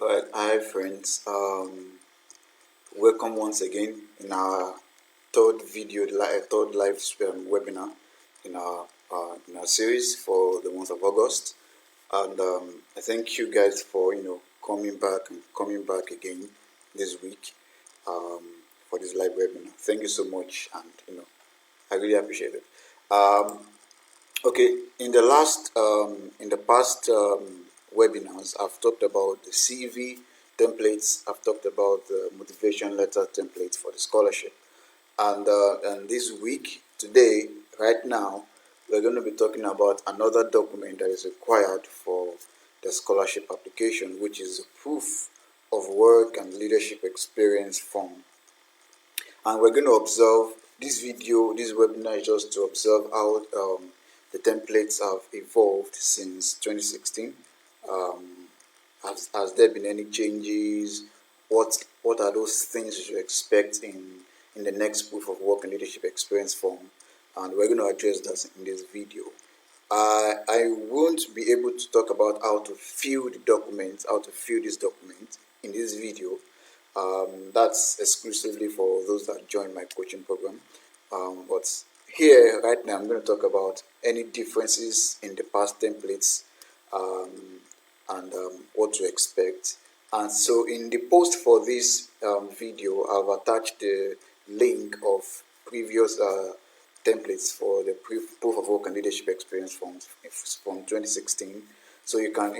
Alright, hi friends. Welcome once again in our third live webinar in our series for the month of August. And I thank you guys for coming back again this week um, for this live webinar. Thank you so much, and I really appreciate it. Um, Okay, in the past webinars, I've talked about the CV templates. I've talked about the motivation letter templates for the scholarship, and this week, today, right now, we're going to be talking about another document that is required for the scholarship application, which is a proof of work and leadership experience form. And we're going to observe this webinar is just to observe how the templates have evolved since 2016. um, has there been any changes? What are those things you should expect in the next proof of work and leadership experience form? And we're going to address that in this video. I won't be able to talk about how to fill this document in this video. That's exclusively for those that join my coaching program. But here, right now, I'm going to talk about any differences in the past templates um, and what to expect. And so, in the post for this video, I've attached the link of previous templates for the proof of work and leadership experience from 2016. So you can,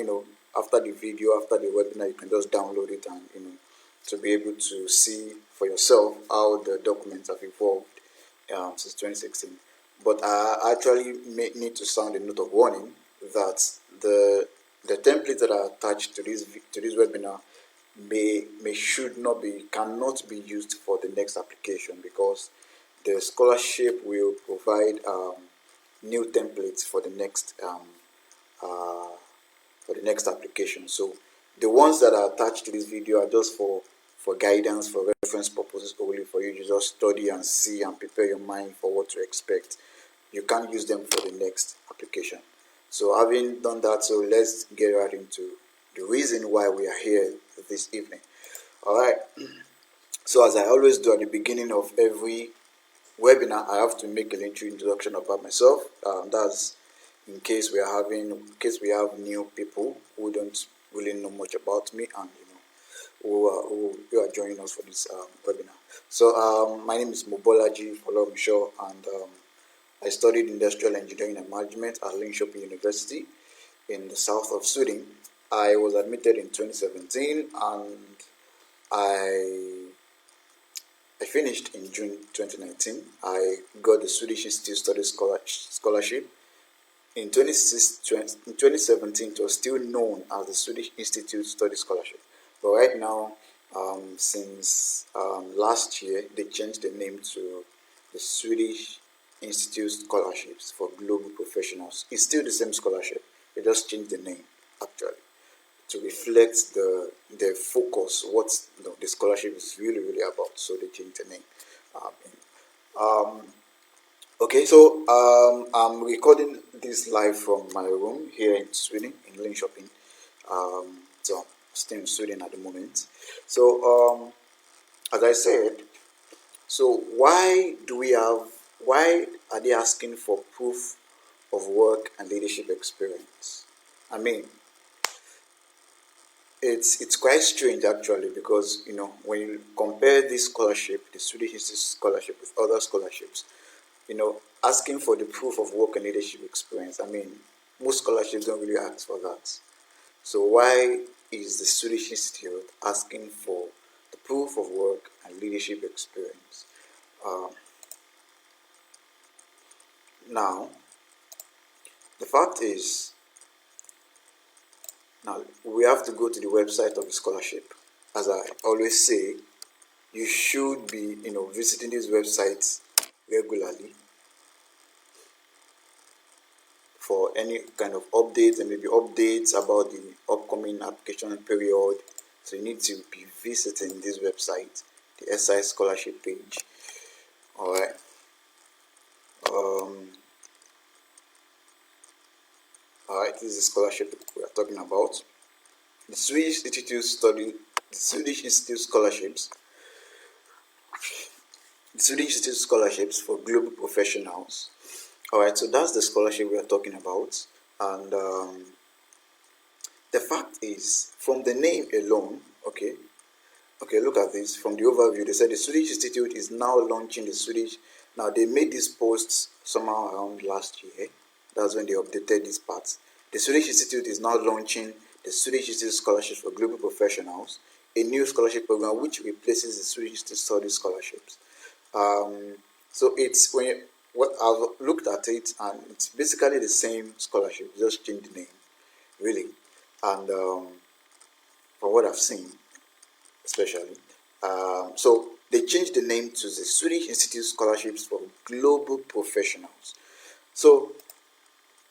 after the video, after the webinar, you can just download it and to be able to see for yourself how the documents have evolved since 2016. But I actually need to sound a note of warning that the templates that are attached to this webinar cannot be used for the next application, because the scholarship will provide new templates uh, for the next application. So the ones that are attached to this video are just for guidance, for reference purposes only, for you to just study and see and prepare your mind for what to expect. You can't use them for the next application. So having done that, so let's get right into the reason why we are here this evening. All right. So as I always do at the beginning of every webinar, I have to make a little introduction about myself. That's in case we have new people who don't really know much about me, and who are joining us for this webinar. So my name is Mobolaji Folomisho, and I studied industrial engineering and management at Linköping University in the south of Sweden. I was admitted in 2017, and I finished in June 2019. I got the Swedish Institute Studies Scholarship. In 2017, it was still known as the Swedish Institute Studies Scholarship. But right now, since last year, they changed the name to the Swedish Institute Scholarships for Global Professionals. It's still the same scholarship. They just changed the name, actually, to reflect the focus, what the scholarship is really about. So they changed the name. Okay, so I'm recording this live from my room here in Sweden, in Linköping. So I'm staying in Sweden at the moment. So as I said, so why are they asking for proof of work and leadership experience? I mean, it's quite strange actually, because when you compare this scholarship, the Swedish Institute scholarship, with other scholarships, asking for the proof of work and leadership experience. I mean, most scholarships don't really ask for that. So why is the Swedish Institute asking for the proof of work and leadership experience? Now, the fact is, now we have to go to the website of the scholarship. As I always say, you should be, visiting these websites regularly for any kind of updates, and maybe updates about the upcoming application period. So you need to be visiting this website, the SI scholarship page. All right. All right. This is the scholarship we are talking about. the Swedish Institute study, the Swedish Institute scholarships, the Swedish Institute scholarships for global professionals. All right, so that's the scholarship we are talking about, and the fact is, from the name alone, okay, look at this. From the overview, they said the Swedish Institute is now launching the Swedish. Now, they made these posts somehow around last year. That's when they updated these parts. The Swedish Institute is now launching the Swedish Institute Scholarships for Global Professionals, a new scholarship program which replaces the Swedish Institute Study Scholarships. So it's when you, what I've looked at it, and it's basically the same scholarship, just change the name, really. And from what I've seen, especially. So they changed the name to the Swedish Institute Scholarships for Global Professionals. So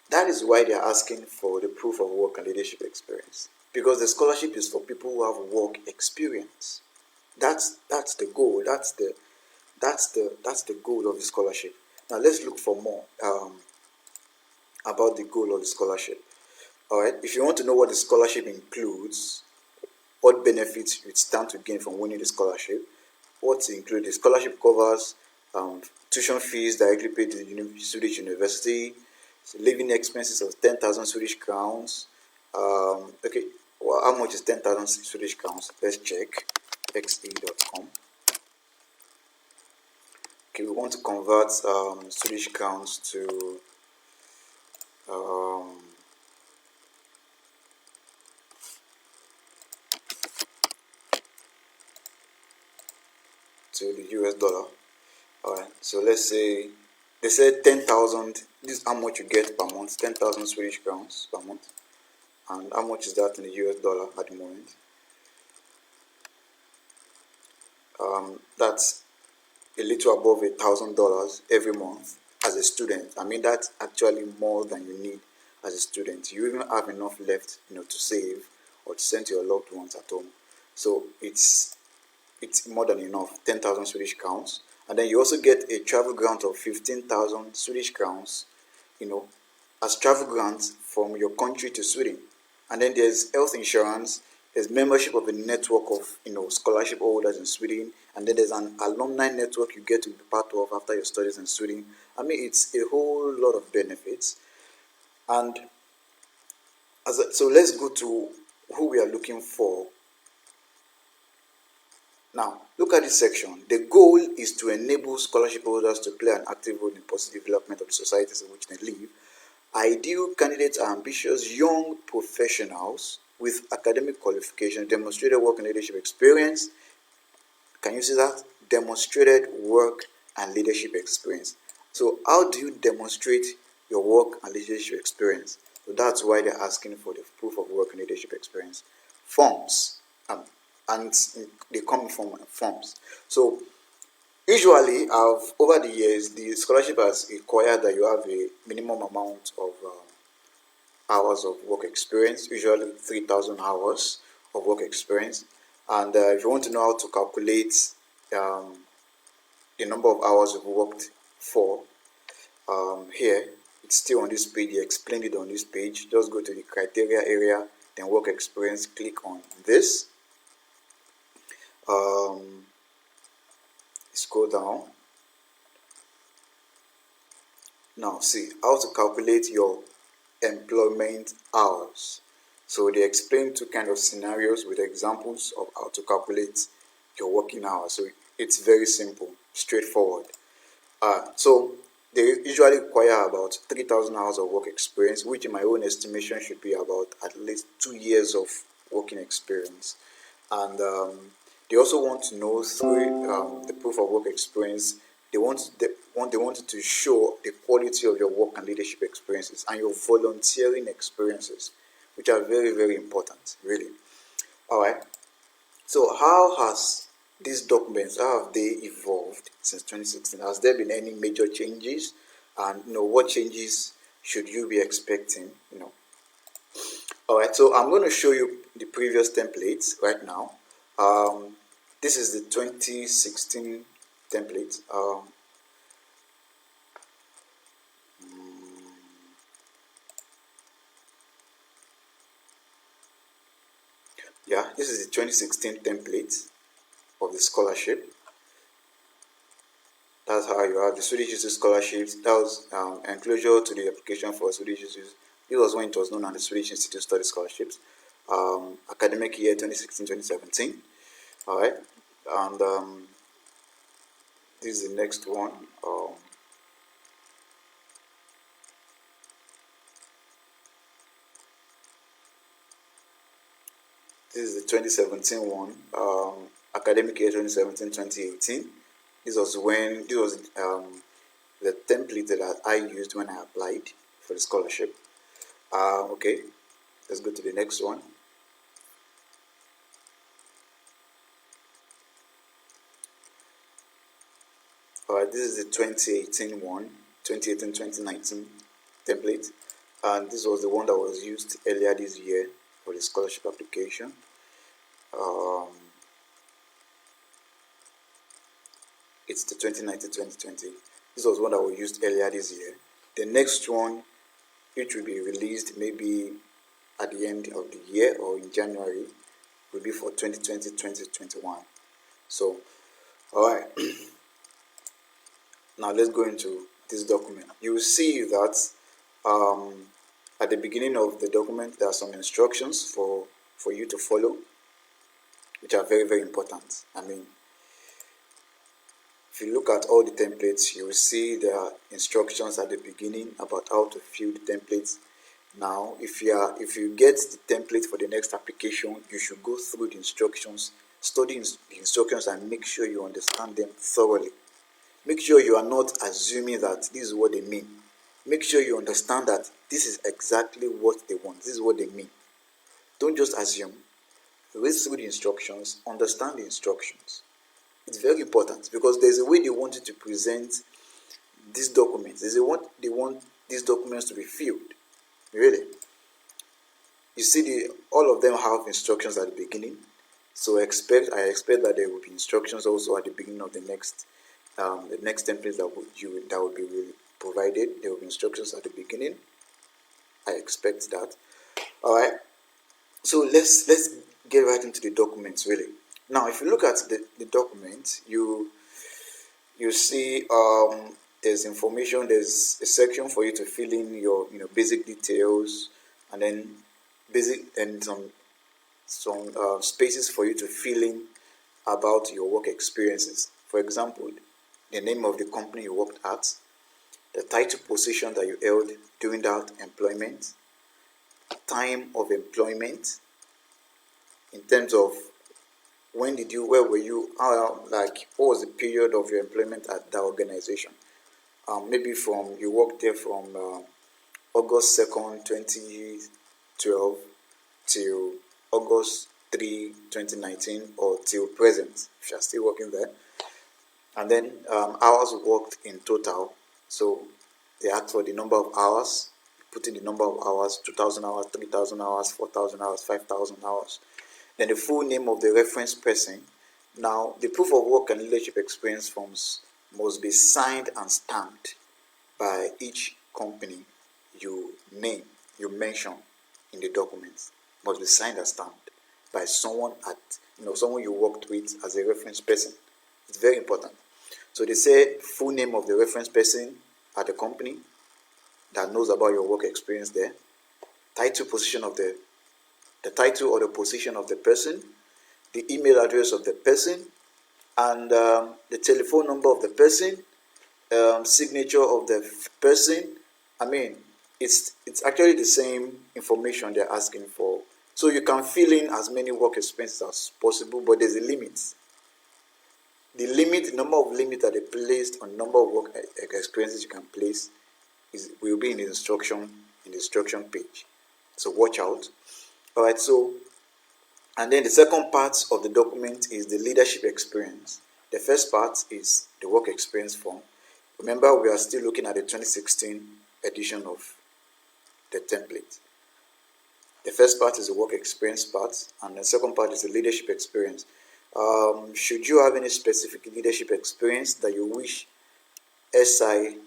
that is why they are asking for the proof of work and leadership experience, because the scholarship is for people who have work experience. That's the goal. That's the goal of the scholarship. Now let's look for more about the goal of the scholarship. All right. If you want to know what the scholarship includes, what benefits you stand to gain from winning the scholarship, what's included. The scholarship covers tuition fees directly paid to the Swedish University, so living expenses of 10,000 Swedish crowns. Okay, well, how much is 10,000 Swedish crowns? Let's check. xe.com. Okay, we want to convert Swedish crowns um, to the US dollar. Alright, so let's say they said 10,000. This is how much you get per month, 10,000 Swedish crowns per month. And how much is that in the US dollar at the moment? That's a little above $1,000 every month as a student. I mean, that's actually more than you need as a student. You even have enough left, to save or to send to your loved ones at home. So it's more than enough, 10,000 Swedish crowns. And then you also get a travel grant of 15,000 Swedish crowns, as travel grants from your country to Sweden. And then there's health insurance, there's membership of a network of, scholarship holders in Sweden. And then there's an alumni network you get to be part of after your studies in Sweden. I mean, it's a whole lot of benefits. And so let's go to who we are looking for. Now, look at this section. The goal is to enable scholarship holders to play an active role in the positive development of the societies in which they live. Ideal candidates are ambitious young professionals with academic qualifications, demonstrated work and leadership experience. Can you see that? Demonstrated work and leadership experience. So how do you demonstrate your work and leadership experience? So that's why they're asking for the proof of work and leadership experience. Forms. And they come from forms. So usually, over the years, the scholarship has required that you have a minimum amount of hours of work experience, usually 3,000 hours of work experience. And if you want to know how to calculate the number of hours you've worked for, here, it's still on this page. They explained it on this page. Just go to the criteria area, then work experience, click on this. Scroll down. Now see how to calculate your employment hours. So they explain two kind of scenarios with examples of how to calculate your working hours. So it's very simple, straightforward. So they usually require about 3,000 hours of work experience, which in my own estimation should be about at least 2 years of working experience. And they also want to know through the proof of work experience, they wanted to show the quality of your work and leadership experiences and your volunteering experiences, which are very, very important, really. All right. So how has these documents, how have they evolved since 2016? Has there been any major changes? And what changes should you be expecting? All right. So I'm going to show you the previous templates right now. This is the 2016 template. Yeah, this is the 2016 template of the scholarship. That's how you have the Swedish Institute scholarships. That was enclosure to the application for Swedish Institute. This was when it was known as the Swedish Institute Study Scholarships. Academic year 2016-2017. All right, and this is the next one. This is the 2017 one. Academic year 2017-2018. This was the template that I used when I applied for the scholarship. Okay, let's go to the next one. Alright, this is the 2018 one, 2018-2019 template, and this was the one that was used earlier this year for the scholarship application. It's the 2019-2020. This was one that was used earlier this year. The next one, which will be released maybe at the end of the year or in January, will be for 2020-2021. So, alright. Now let's go into this document. You will see that at the beginning of the document there are some instructions for you to follow, which are very, very important. I mean, if you look at all the templates, you will see there are instructions at the beginning about how to fill the templates. Now, if you get the template for the next application, you should go through the instructions, study the instructions, and make sure you understand them thoroughly. Make sure you are not assuming that this is what they mean. Make sure you understand that this is exactly what they want. This is what they mean. Don't just assume. Read through the instructions, understand the instructions. It's very important because there's a way they want you to present these documents. There's a way they want these documents to be filled. Really. You see, all of them have instructions at the beginning. So I expect that there will be instructions also at the beginning of the next template that will be provided. There will be instructions at the beginning. I expect that. All right. So let's get right into the documents really. Now, if you look at the document, you see there's information. There's a section for you to fill in your basic details, and then some spaces for you to fill in about your work experiences. For example, the name of the company you worked at, the title position that you held during that employment, time of employment, in terms of where were you, what was the period of your employment at that organization? Maybe you worked there from August 2nd, 2012 till August 3, 2019, or till present, if you're still working there. And then hours worked in total. So they asked for the number of hours. Put in the number of hours: 2,000 hours, 3,000 hours, 4,000 hours, 5,000 hours. Then the full name of the reference person. Now, the proof of work and leadership experience forms must be signed and stamped by each company you mention in the documents. Must be signed and stamped by someone someone you worked with as a reference person. It's very important. So they say full name of the reference person at the company that knows about your work experience there, title title or the position of the person, the email address of the person, and the telephone number of the person, signature of the person. I mean, it's actually the same information they're asking for. So you can fill in as many work experiences as possible, but there's a limit. The number of limits that they placed on number of work experiences you can place will be in the instruction page. So watch out. All right. So, and then the second part of the document is the leadership experience. The first part is the work experience form. Remember, we are still looking at the 2016 edition of the template. The first part is the work experience part, and the second part is the leadership experience. Should you have any specific leadership experience that you wish SI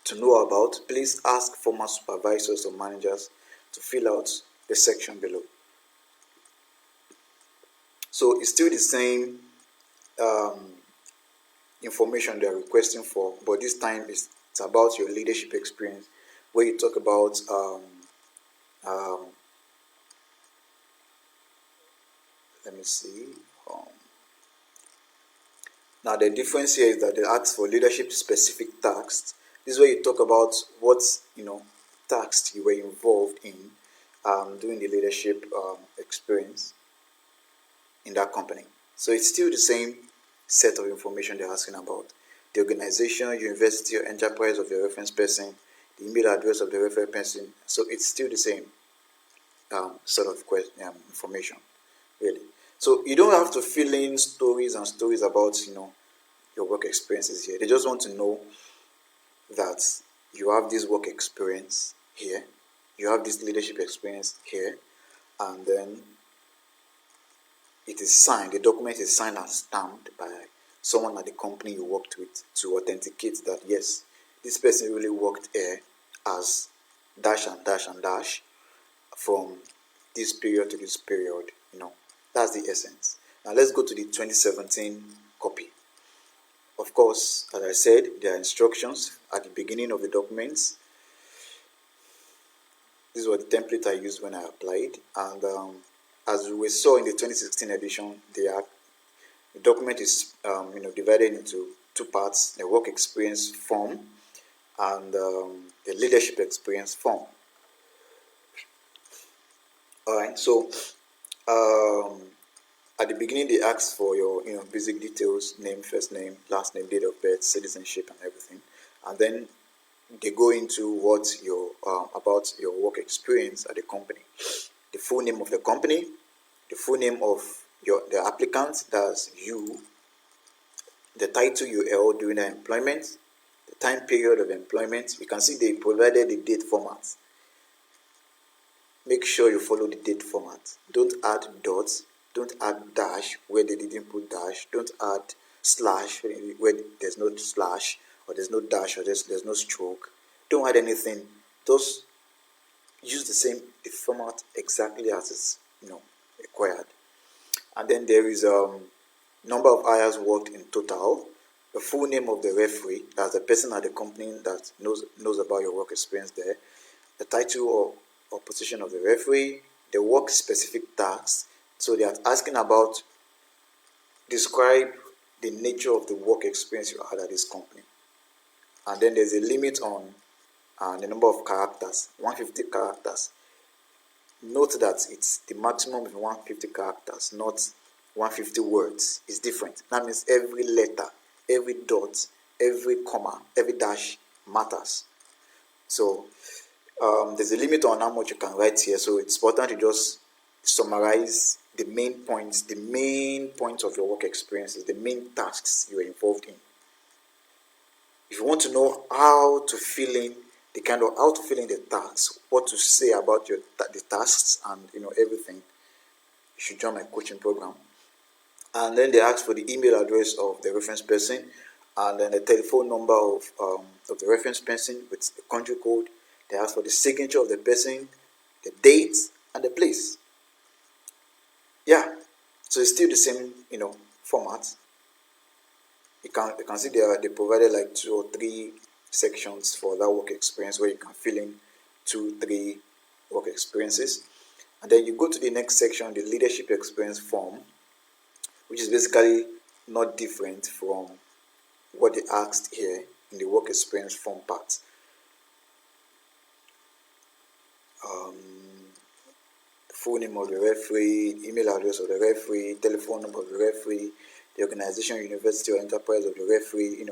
to know about, please ask former supervisors or managers to fill out the section below. So it's still the same information they're requesting for, but this time it's about your leadership experience, where you talk about um, let me see. Um, Now the difference here is that they ask for leadership specific tasks. This is where you talk about what tasks you were involved in during the leadership experience in that company. So it's still the same set of information they're asking about: the organization, university, or enterprise of the reference person, the email address of the reference person. So it's still the same sort of information, really. So you don't have to fill in stories and stories about your work experiences here. They just want to know that you have this work experience here, you have this leadership experience here, and then it is signed, the document is signed and stamped by someone at the company you worked with to authenticate that yes, this person really worked here as dash and dash and dash from this period to this period. That's the essence. Now let's go to the 2017 copy. Of course, as I said, there are instructions at the beginning of the documents. This was the template I used when I applied, and as we saw in the 2016 edition, the document is divided into two parts: the work experience form and the leadership experience form. All right, so at the beginning they ask for your basic details: name, first name, last name, date of birth, citizenship, and everything, and then they go into what your about your work experience at the company: the full name of the company, the full name of the applicant, that's you, the title you held during the employment, the time period of employment. You can see they provided the date format. Make sure you follow the date format. Don't add dots, don't add dash where they didn't put dash, don't add slash where there's no slash, or there's no dash, or there's no stroke. Don't add anything. Just use the format exactly as it's required. And then there is number of hours worked in total, the full name of the referee, that's the person at the company that knows about your work experience there, the title or position of the referee, the work specific tasks. So they are asking about, describe the nature of the work experience you had at this company. And then there's a limit on the number of characters, 150 characters. Note that it's the maximum of 150 characters, not 150 words. It's different. That means every letter, every dot, every comma, every dash matters. So there's a limit on how much you can write here. So it's important to just summarize the main points of your work experiences, the main tasks you were involved in. If you want to know how to fill in the tasks, what to say about the tasks, and everything, you should join my coaching program. And then they ask for the email address of the reference person, and then the telephone number of the reference person with the country code. They ask for the signature of the person, the date, and the place. Yeah, so it's still the same format. You can see they provided like 2 or 3 sections for that work experience, where you can fill in 2-3 work experiences. And then you go to the next section, the leadership experience form, which is basically not different from what they asked here in the work experience form part. Full name of the referee, email address of the referee, telephone number of the referee, the organization, university, or enterprise of the referee,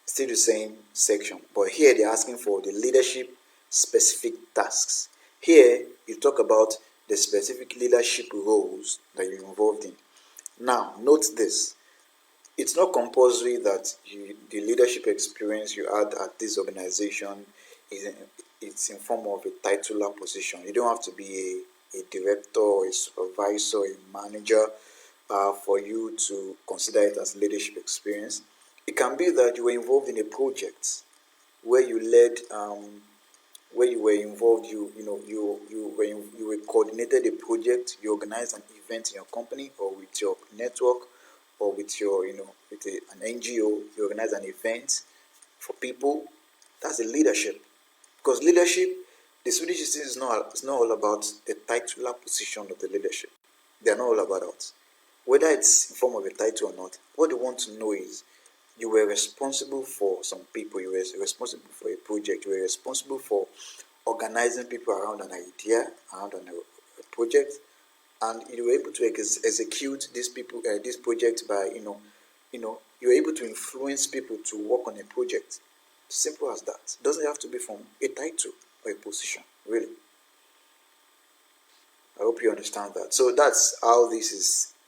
still the same section. But here they're asking for the leadership specific tasks. Here you talk about the specific leadership roles that you're involved in. Now, note this. It's not compulsory that the leadership experience you had at this organization it's in form of a titular position. You don't have to be a director or a supervisor or a manager for you to consider it as leadership experience. It can be that you were involved in a project where you led where you were involved, you were coordinated a project, you organized an event in your company or with your network or with your with an NGO, you organize an event for people. That's the leadership. Because leadership, the Swedish system is not all about the titular position of the leadership. They are not all about that. Whether it's in form of a title or not, what they want to know is you were responsible for some people, you were responsible for a project, you were responsible for organizing people around an idea, around a project, and you were able to execute this project by you were able to influence people to work on a project. Simple as that. It doesn't have to be from a title or a position, really. I hope you understand that. So that's how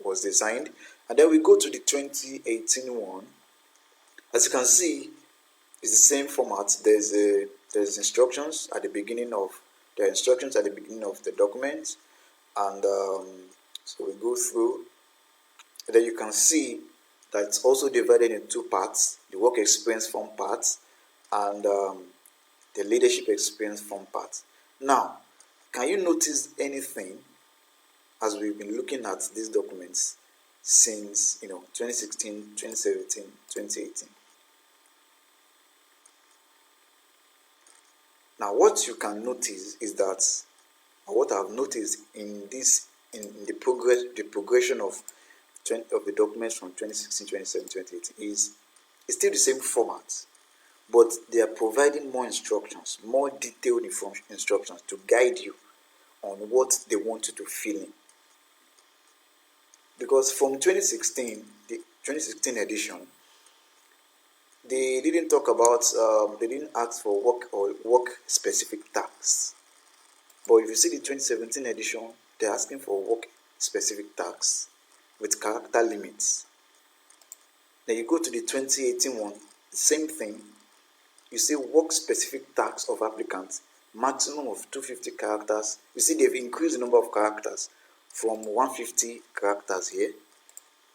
was designed. And then we go to the 2018 one. As you can see, it's the same format. There's instructions at the beginning of the document, and so we go through. And then you can see that it's also divided in two parts: the work experience form part and the leadership experience form part. Now, can you notice anything as we've been looking at these documents since 2016, 2017, 2018? Now, what you can notice is that, or what I've noticed in the progression of the documents from 2016, 2017, 2018 is it's still the same format, but they are providing more instructions, more detailed instructions to guide you on what they want you to fill in. Because from 2016, the 2016 edition, they didn't talk about, they didn't ask for work specific tasks. But if you see the 2017 edition, they're asking for work specific tasks with character limits. Then you go to the 2018 one, the same thing. You see work specific tasks of applicants, maximum of 250 characters. You see they've increased the number of characters from 150 characters here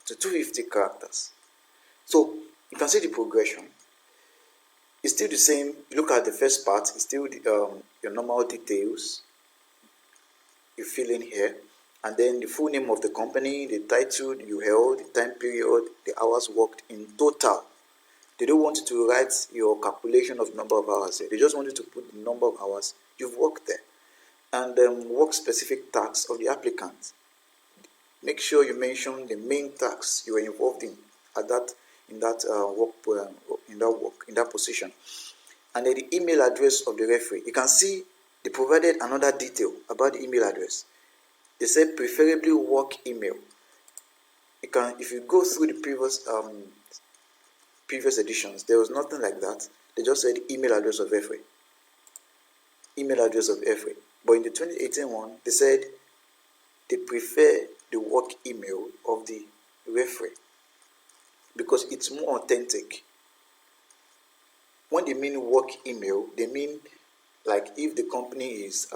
to 250 characters. So you can see the progression. It's still the same. Look at the first part. It's still your normal details. You fill in here, and then the full name of the company, the title you held, the time period, the hours worked in total. They don't want you to write your calculation of number of hours here. They just want you to put the number of hours you've worked there, and work specific tasks of the applicant. Make sure you mention the main tasks you were involved in in that position, and then the email address of the referee. You can see they provided another detail about the email address. They said preferably work email. If you go through the previous editions, there was nothing like that. They just said email address of referee. Email address of referee. But in the 2018 one, they said they prefer the work email of the referee because it's more authentic. When they mean work email, they mean like if the company is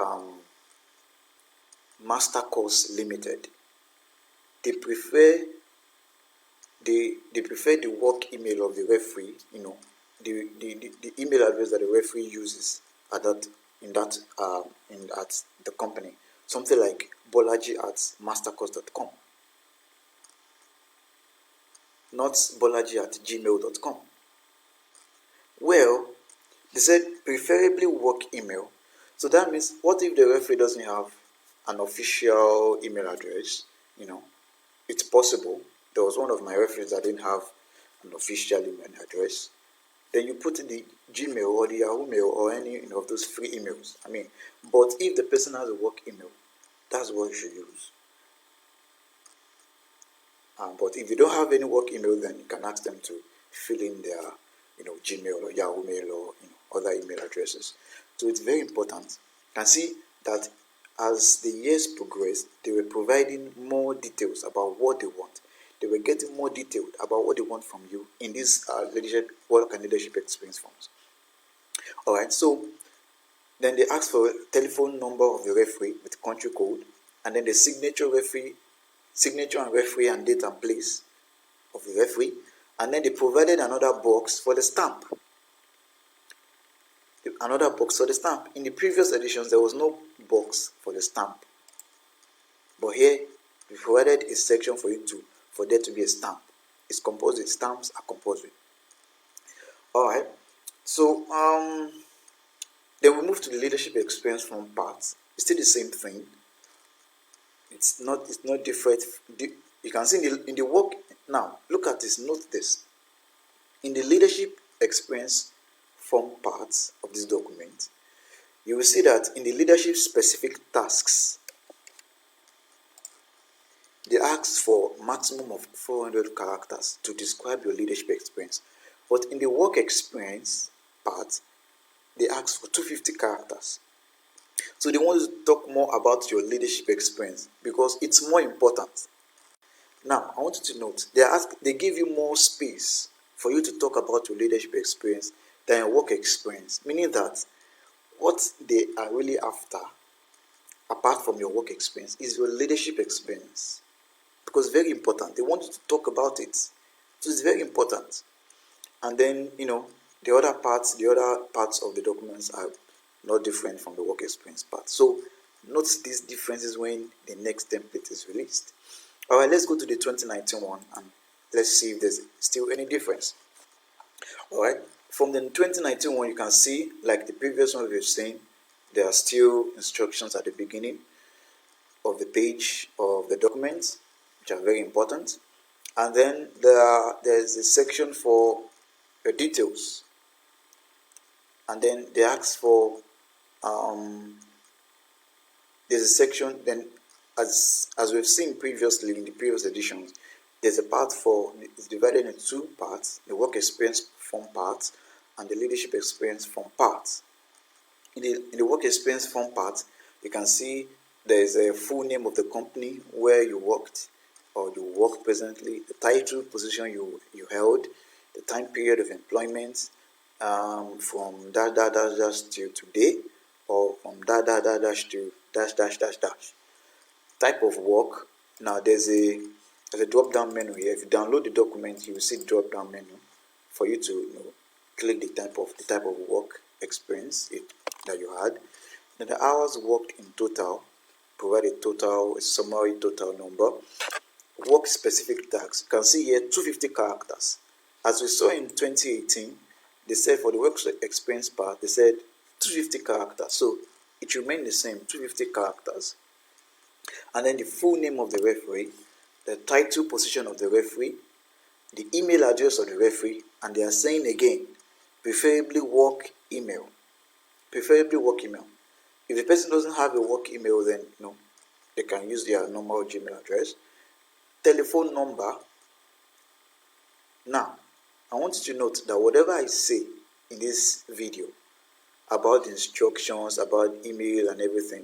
Master Course Limited, they prefer the work email of the referee, the email address that the referee uses at the company. Something like bolaji@mastercourse.com, not bolaji@gmail.com. Well, they said preferably work email. So that means, what if the referee doesn't have an official email address? It's possible. There was one of my referees that didn't have an official email address. Then you put in the Gmail or the Yahoo Mail or any of those free emails. But if the person has a work email, that's what you should use. But if you don't have any work email, then you can ask them to fill in their Gmail or Yahoo Mail or other email addresses. So it's very important. You can see that as the years progressed, they were providing more details about what they want. They were getting more detailed about what they want from you in these work and leadership experience forms. All right, so then they asked for a telephone number of the referee with country code, and then the signature and referee and date and place of the referee, and then they provided another box for the stamp. another box for the stamp. In the previous editions, there was no box for the stamp, but here we provided a section for there to be a stamp. It's compulsory. Stamps are compulsory. All right. So then we move to the leadership experience from parts. It's still the same thing. It's not different. You can see in the work now. Look at this. Note this. In the leadership experience form parts of this document, you will see that in the leadership specific tasks, they ask for maximum of 400 characters to describe your leadership experience. But in the work experience part, they ask for 250 characters. So they want to talk more about your leadership experience because it's more important. Now, I want you to note, they give you more space for you to talk about your leadership experience than your work experience, meaning that what they are really after, apart from your work experience, is your leadership experience. Because it's very important. They want you to talk about it. So it's very important. And then, the other parts of the documents are not different from the work experience part. So note these differences when the next template is released. All right, let's go to the 2019 one and let's see if there's still any difference. All right, from the 2019 one, you can see, like the previous one we've seen, there are still instructions at the beginning of the page of the document, which are very important. And then there's a section for your details. And then they ask for there's a section, then as we've seen previously in the previous editions, there's a part it's divided into two parts: the work experience form part and the leadership experience form part. In the work experience form part, you can see there's a full name of the company where you worked or you work presently, the title, position you held, the time period of employment, from dash to today, or from dash to dash. Type of work. Now there's a drop down menu here. If you download the document, you will see the drop down menu for you to click the type of work experience that you had. Then the hours worked in total, provide a summary total number. Work specific tags. You can see here 250 characters. As we saw in 2018, they said for the work experience part, they said 250 characters. So it remained the same, 250 characters. And then the full name of the referee, the title, position of the referee, the email address of the referee, and they are saying again, preferably work email. Preferably work email. If the person doesn't have a work email, then they can use their normal Gmail address. Telephone number. Now, I want you to note that whatever I say in this video about the instructions, about email and everything,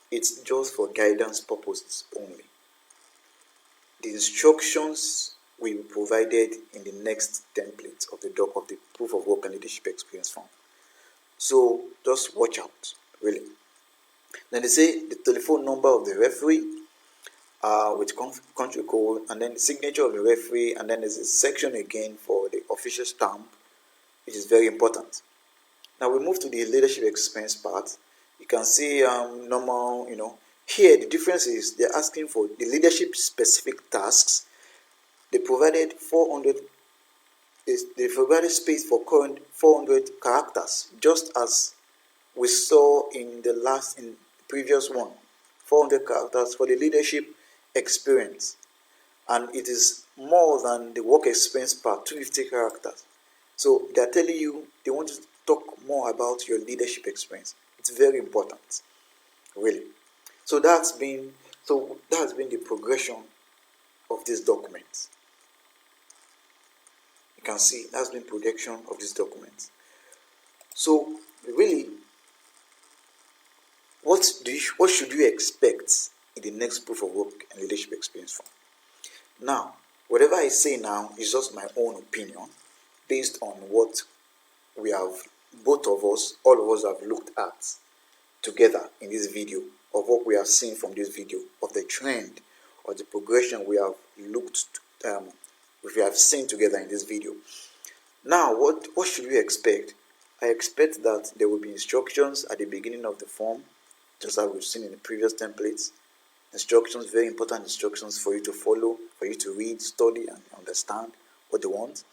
it's just for guidance purposes only. The instructions will be provided in the next template of the proof of work and leadership experience form. So just watch out, really. Then they say the telephone number of the referee with country code, and then the signature of the referee, and then there's a section again for the official stamp, which is very important. Now we move to the leadership experience part. You can see normal, here the difference is they're asking for the leadership specific tasks. They provided 400. They provided space for current 400 characters, just as we saw in the previous one, 400 characters for the leadership experience, and it is more than the work experience part, 250 characters. So they're telling you they want to talk more about your leadership experience. It's very important, really. So that's been the progression of this document. You can see that's been progression of this document. So really, what should you expect in the next proof of work and leadership experience form? Now, whatever I say now is just my own opinion based on what we have, all of us have looked at together in this video, of what we have seen from this video, of the trend or the progression we have we have seen together in this video. Now, what should we expect? I expect that there will be instructions at the beginning of the form, just as we've seen in the previous templates. Instructions, very important instructions for you to follow, for you to read, study, and understand what they want.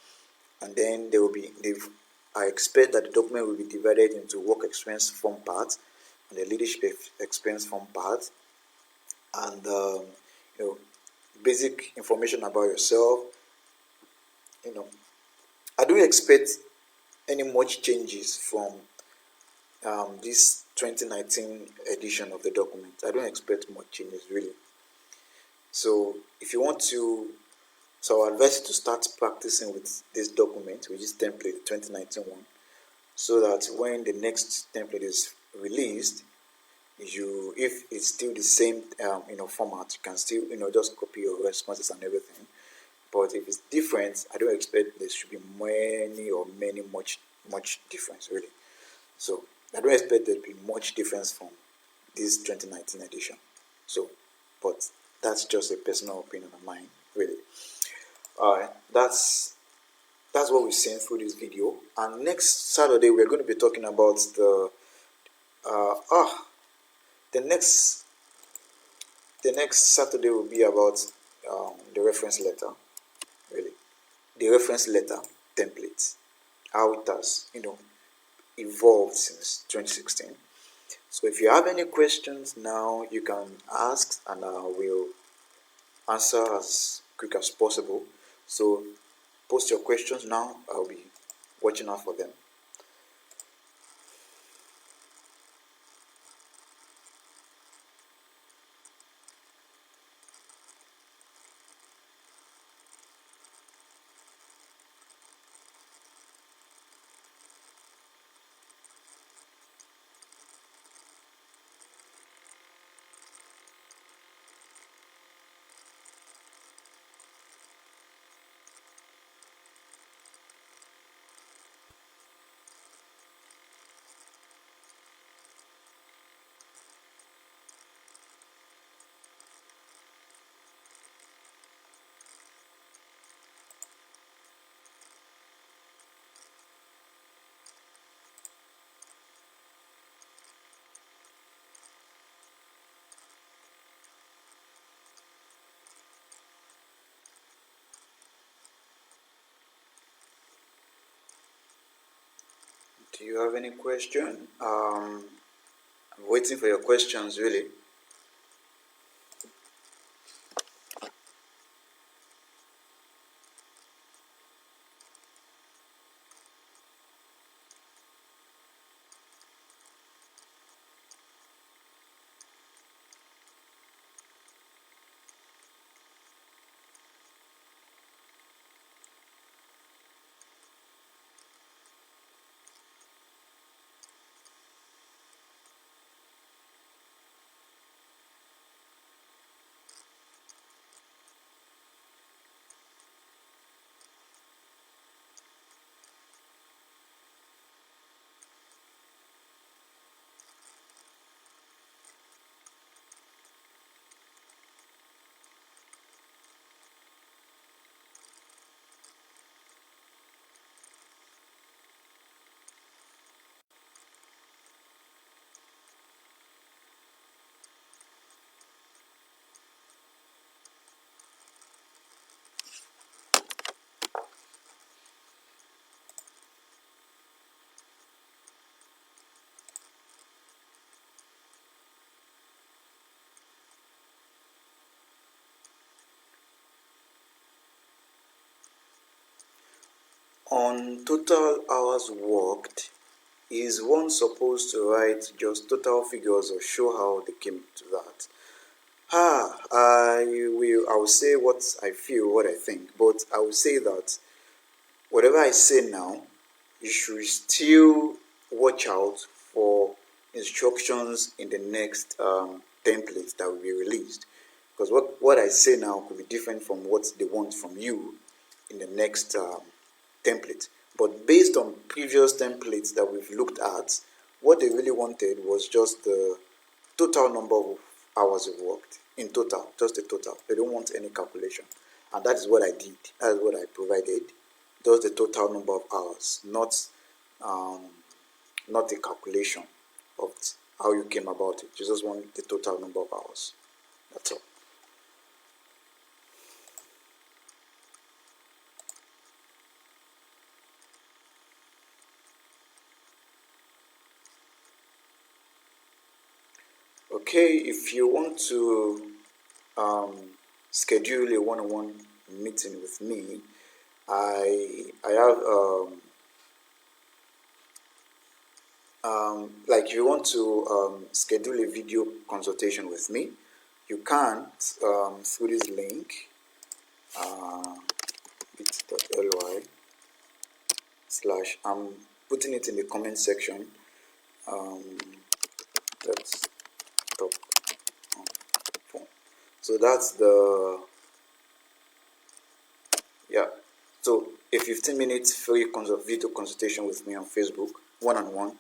And then I expect that the document will be divided into work experience form part and the leadership experience form part, and basic information about yourself. I don't expect any much changes from this 2019 edition of the document. I don't expect much changes really. So if you want to, so I advise you to start practicing with this document, which is template, the 2019 one, so that when the next template is released, if it's still the same format, you can still just copy your responses and everything. But if it's different, I don't expect there should be much difference really. So I don't expect there to be much difference from this 2019 edition. So, but that's just a personal opinion of mine, really. Alright, that's what we've seen through this video. And next Saturday we're going to be talking about the next Saturday will be about the reference letter, really. The reference letter template, how it has evolved since 2016. So if you have any questions now, you can ask and I will answer as quick as possible. So post your questions now. I'll be watching out for them. Do you have any question? I'm waiting for your questions, really. On total hours worked, is one supposed to write just total figures or show how they came to that? I will say what I feel, what I think, but I will say that whatever I say now, you should still watch out for instructions in the next template that will be released, because what I say now could be different from what they want from you in the next template. But based on previous templates that we've looked at, what they really wanted was just the total number of hours you've worked in total, just the total. They don't want any calculation, and that is what I did. That is what I provided, just the total number of hours, not not a calculation of how you came about it. You just want the total number of hours. That's all. Okay, if you want to schedule a one-on-one meeting with me, I have like if you want to schedule a video consultation with me, you can through this link bit.ly/ I'm putting it in the comment section. Let's talk on phone. So that's the so a 15 minutes free video consultation with me on Facebook, one-on-one.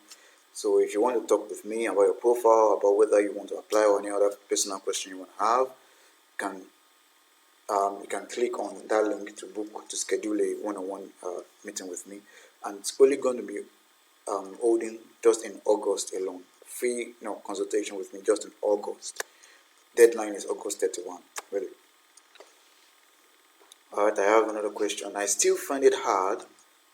So if you want to talk with me about your profile, about whether you want to apply or any other personal question you want to have, you can click on that link to book, to schedule a one-on-one meeting with me. And it's only going to be holding just in August alone. Free consultation with me just in August. Deadline is August 31. Really. Alright, I have another question. I still find it hard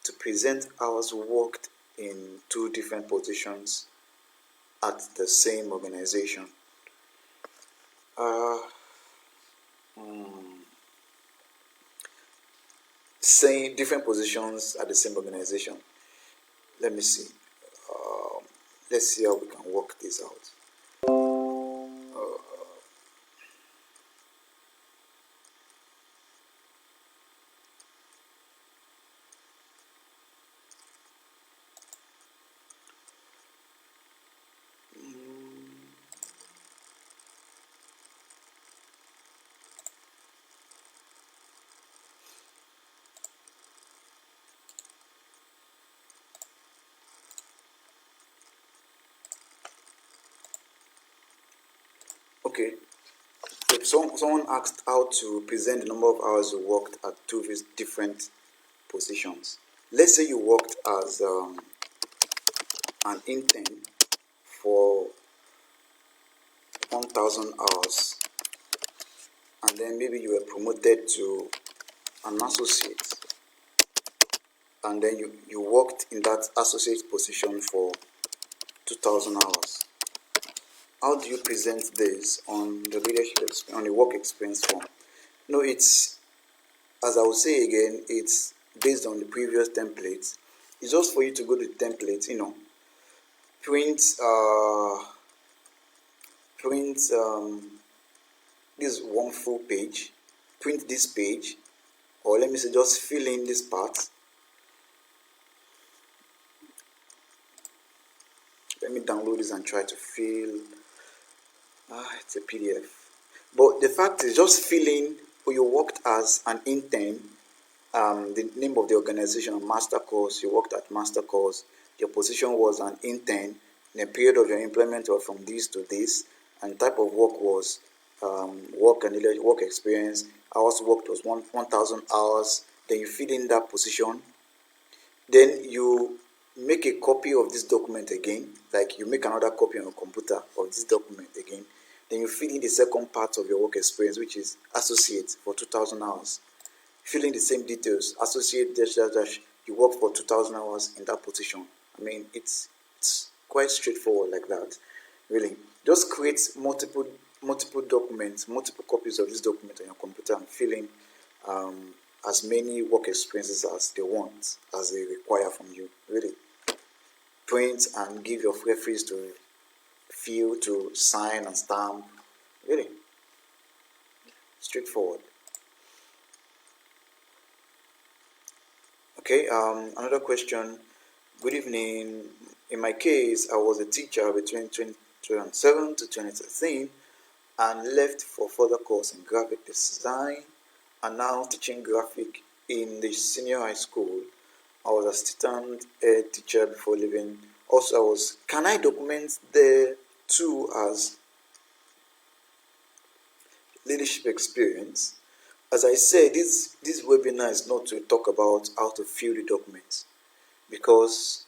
to present hours worked in two different positions at the same organization. Same different positions at the same organization. Let me see. Let's see how we can work this out. Okay. So someone asked how to present the number of hours you worked at two different positions. Let's say you worked as an intern for 1,000 hours, and then maybe you were promoted to an associate, and then you worked in that associate position for 2,000 hours. How do you present this on the leadership on the work experience form? No, it's, as I will say again, it's based on the previous templates. It's just for you to go to the template, print this one full page, print this page, or let me say just fill in this part. Let me download this and try to fill. It's a PDF. But the fact is, just fill in who you worked as an intern, the name of the organization, master course, you worked at master course, your position was an intern, the period of your employment was from this to this, and type of work was work experience, hours worked was 1,000 hours, then you fill in that position, then you make a copy of this document again, like you make another copy on your computer of this document again, then you fill in the second part of your work experience, which is associate for 2,000 hours. Fill in the same details, associate dash, you work for 2,000 hours in that position. I mean, it's quite straightforward like that, really. Just create multiple documents, multiple copies of this document on your computer and fill in as many work experiences as they want, as they require from you, really. Print and give your referees to fill, to sign and stamp, really. Straightforward. Okay, another question. Good evening. In my case, I was a teacher between 2007 to 2013 and left for further course in graphic design and now teaching graphic in the senior high school. I was assistant head teacher before leaving. Also, can I document the two as leadership experience? As I said, this webinar is not to talk about how to fill the documents, because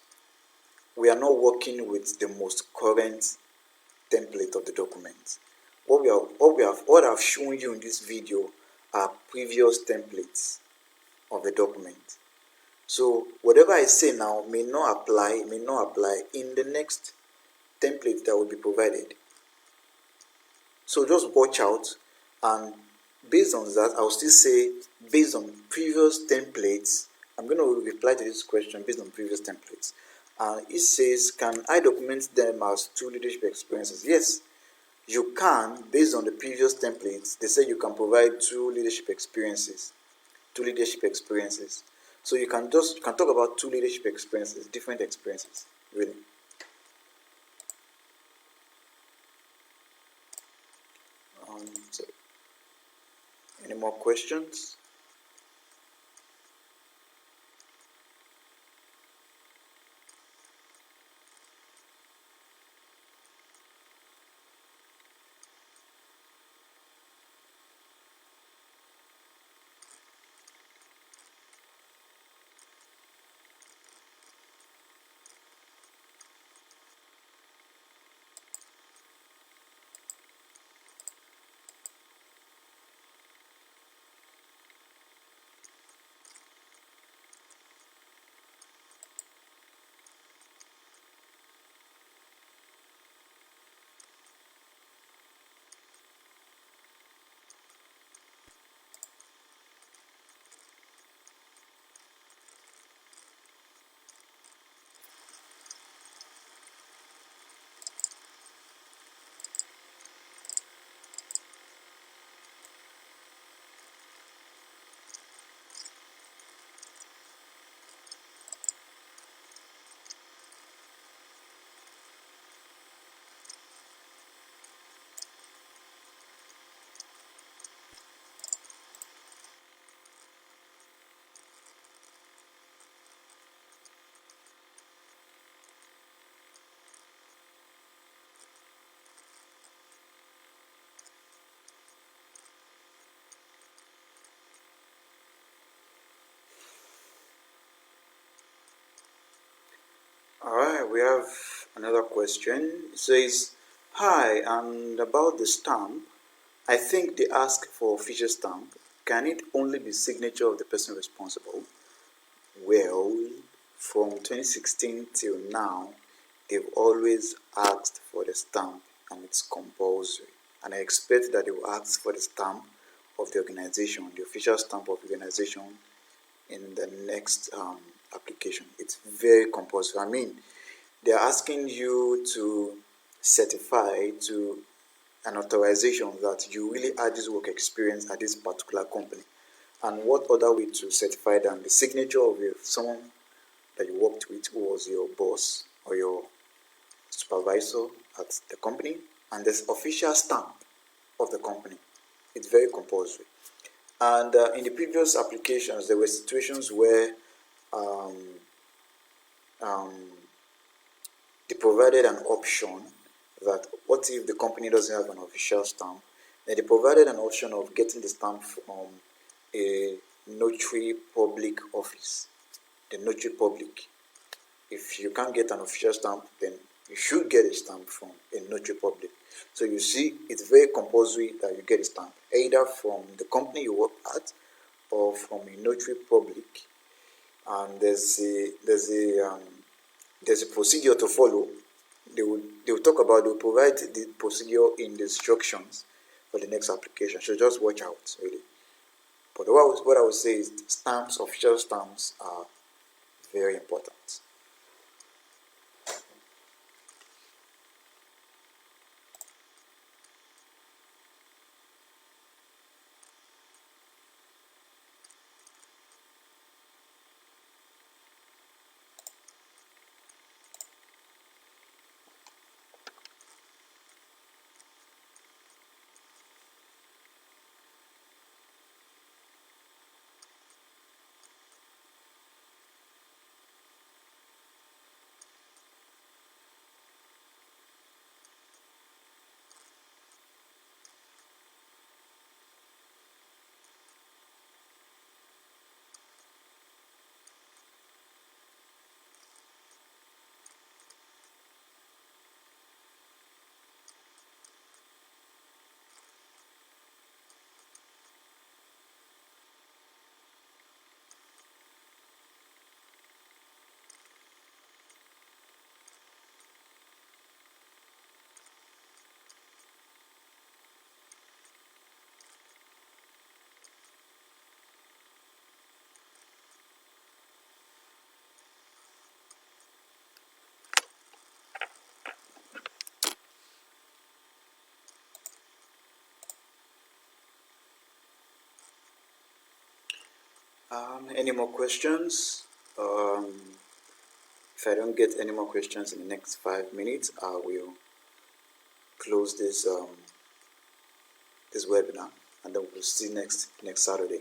we are not working with the most current template of the document. What I've shown you in this video are previous templates of the document. So whatever I say now may not apply in the next template that will be provided. So just watch out, and based on that, I'll still say based on previous templates, I'm going to reply to this question based on previous templates. It says, can I document them as two leadership experiences? Yes, you can. Based on the previous templates, they say you can provide two leadership experiences. So you can talk about two leadership experiences, different experiences, really. So any more questions? All right, we have another question. It says, hi, and about the stamp, I think they ask for official stamp. Can it only be signature of the person responsible? Well, from 2016 till now, they've always asked for the stamp, and it's compulsory. And I expect that they will ask for the stamp of the organization, the official stamp of the organization, in the next application. It's very compulsory. I mean, they're asking you to certify to an authorization that you really had this work experience at this particular company. And what other way to certify than the signature of someone that you worked with, who was your boss or your supervisor at the company, and this official stamp of the company. It's very compulsory. And in the previous applications, there were situations where um, um, they provided an option that what if the company doesn't have an official stamp? Then they provided an option of getting the stamp from a notary public office, the notary public. If you can't get an official stamp, then you should get a stamp from a notary public. So you see, it's very compulsory that you get a stamp, either from the company you work at or from a notary public. And there's a procedure to follow. They will talk about, they will provide the procedure in the instructions for the next application. So just watch out, really. But what I would say is stamps, official stamps, are very important. Any more questions? If I don't get any more questions in the next 5 minutes, I will close this webinar, and then we'll see next Saturday.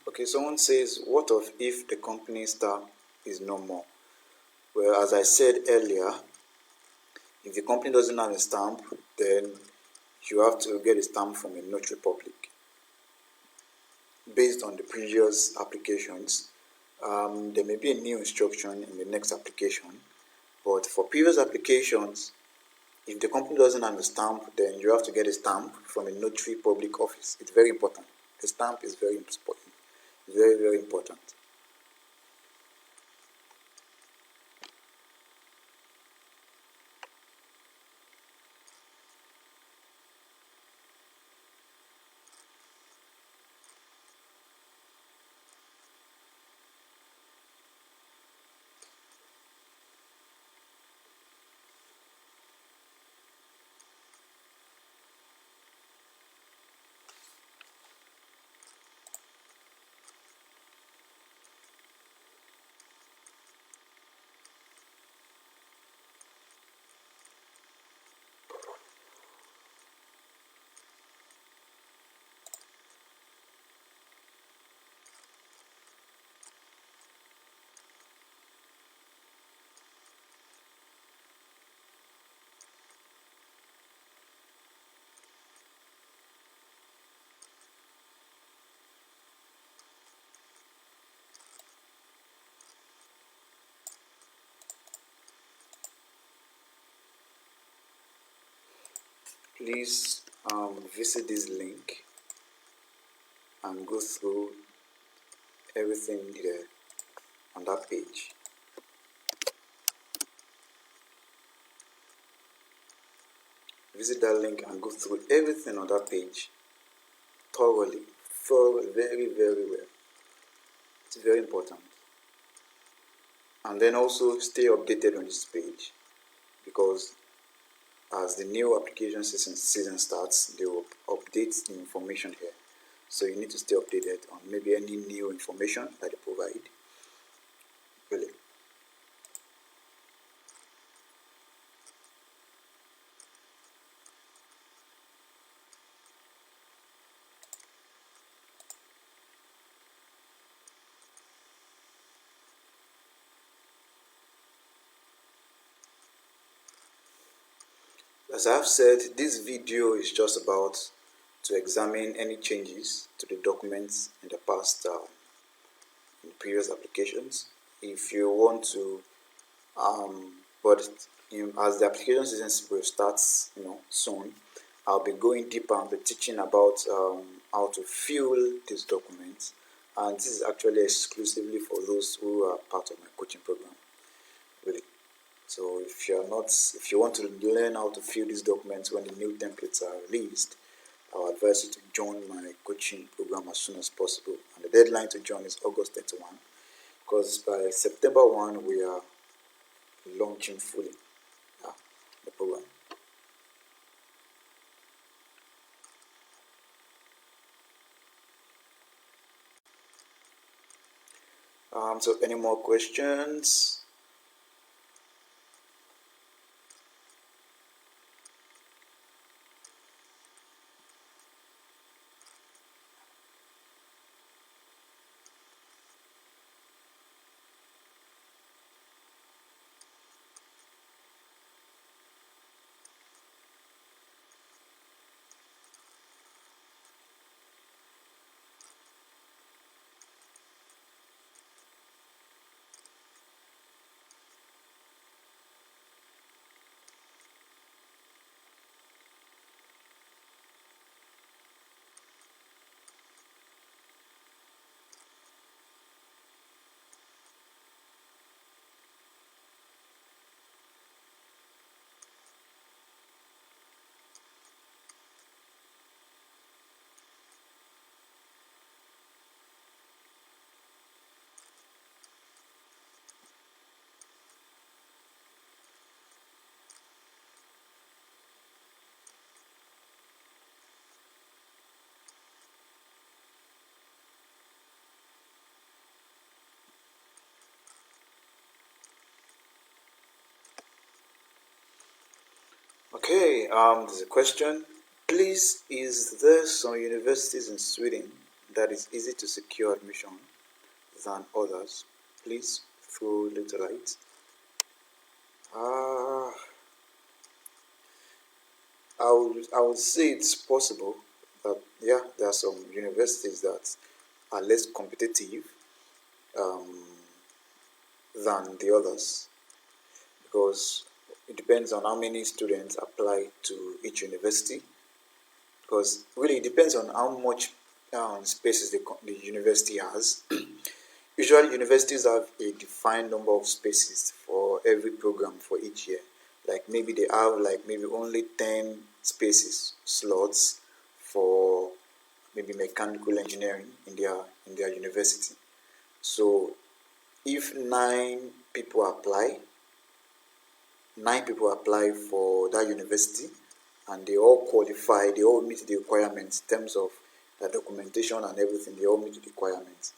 Okay, someone says, what of if the company stamp is no more? Well, as I said earlier, if the company doesn't have a stamp, then you have to get a stamp from a notary public. Based on the previous applications, there may be a new instruction in the next application, but for previous applications, if the company doesn't have a stamp, then you have to get a stamp from a notary public office. It's very important. The stamp is very important. Very, very important. Please visit this link and go through everything there on that page. Visit that link and go through everything on that page thoroughly, very, very well. It's very important. And then also stay updated on this page, because as the new application season starts, they will update the information here. So you need to stay updated on maybe any new information that they provide. Really. As I've said, this video is just about to examine any changes to the documents in the past, in previous applications. If you want to, but as the application season will start, soon, I'll be going deeper and be teaching about how to fill these documents, and this is actually exclusively for those who are part of my coaching program. Really. So if you want to learn how to fill these documents when the new templates are released, I would advise you to join my coaching program as soon as possible. And the deadline to join is August 31, because by September 1 we are launching fully the program. So any more questions? Okay, there's a question. Please, is there some universities in Sweden that is easy to secure admission than others? Please throw little light. Uh, I would say it's possible that, yeah, there are some universities that are less competitive um, than the others, because it depends on how many students apply to each university, because really it depends on how much spaces the university has. Usually, universities have a defined number of spaces for every program for each year. Like maybe they have like maybe only 10 spaces slots for maybe mechanical engineering in their university. So if nine people apply for that university, and they all qualify, they all meet the requirements in terms of the documentation and everything, they all meet the requirements.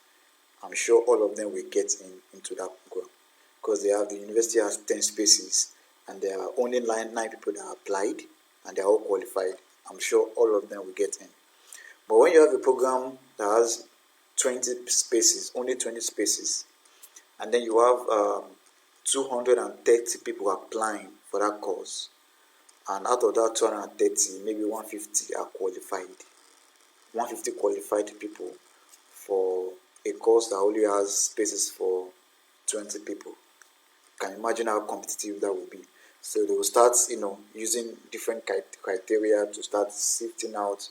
I'm sure all of them will get into that program, because the university has 10 spaces and there are only nine people that applied and they're all qualified. I'm sure all of them will get in. But when you have a program that has 20 spaces, only 20 spaces, and then you have 230 people applying for that course, and out of that 230, maybe 150 are qualified. 150 qualified people for a course that only has spaces for 20 people. You can imagine how competitive that will be. So they will start, using different criteria to start sifting out,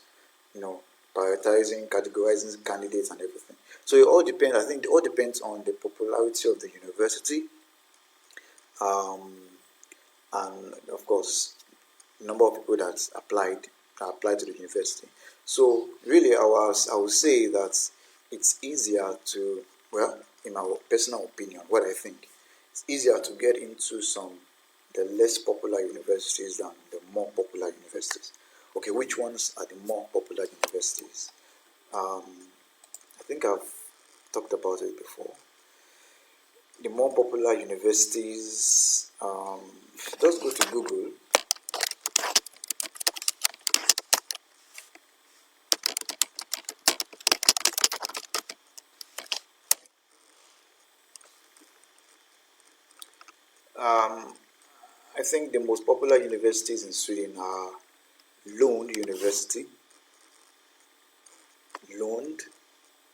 you know, prioritizing, categorizing candidates and everything. So it all depends. I think it all depends on the popularity of the university, um, and of course, number of people that applied to the university. So really, I would say that it's easier to, well, in my personal opinion, what I think, it's easier to get into the less popular universities than the more popular universities. Okay, which ones are the more popular universities? Um, I think I've talked about it before. The more popular universities, just go to Google. Um, I think the most popular universities in Sweden are Lund University, Lund,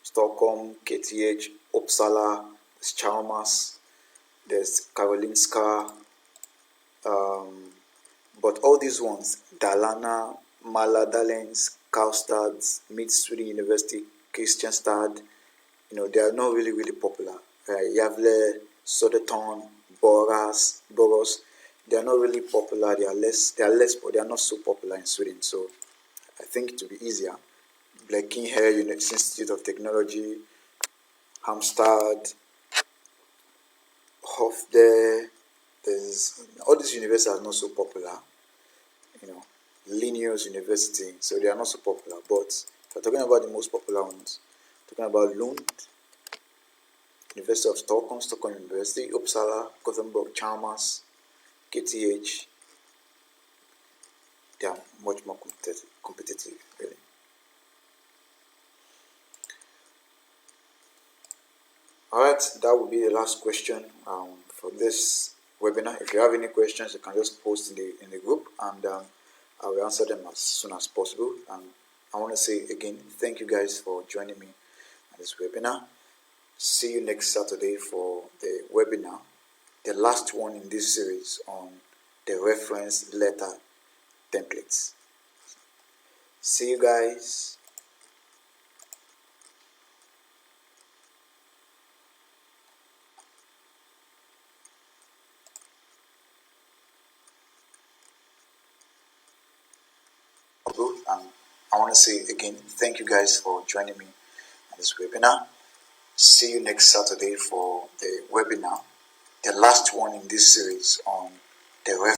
Stockholm, KTH, Uppsala, there's Chalmers, there's Karolinska, um, but all these ones, Dalarna, Mälardalens, Karlstad, Mid Sweden University, Kristianstad, they are not really, really popular. Gävle, Södertörn, Borås, they are not really popular. They are not so popular in Sweden. So I think it will be easier. Blekinge Institute of Technology, Halmstad, Hofde, there's all these universities are not so popular. Linnaeus University, so they are not so popular. But if we're talking about the most popular ones, talking about Lund, University of Stockholm, Stockholm University, Uppsala, Gothenburg, Chalmers, KTH, they are much more competitive really. Alright, that will be the last question for this webinar. If you have any questions, you can just post in the group, and I will answer them as soon as possible. And I want to say again, thank you guys for joining me on this webinar. See you next Saturday for the webinar, the last one in this series on the reference letter templates. See you guys. And I want to say again, thank you guys for joining me on this webinar. See you next Saturday for the webinar, the last one in this series on the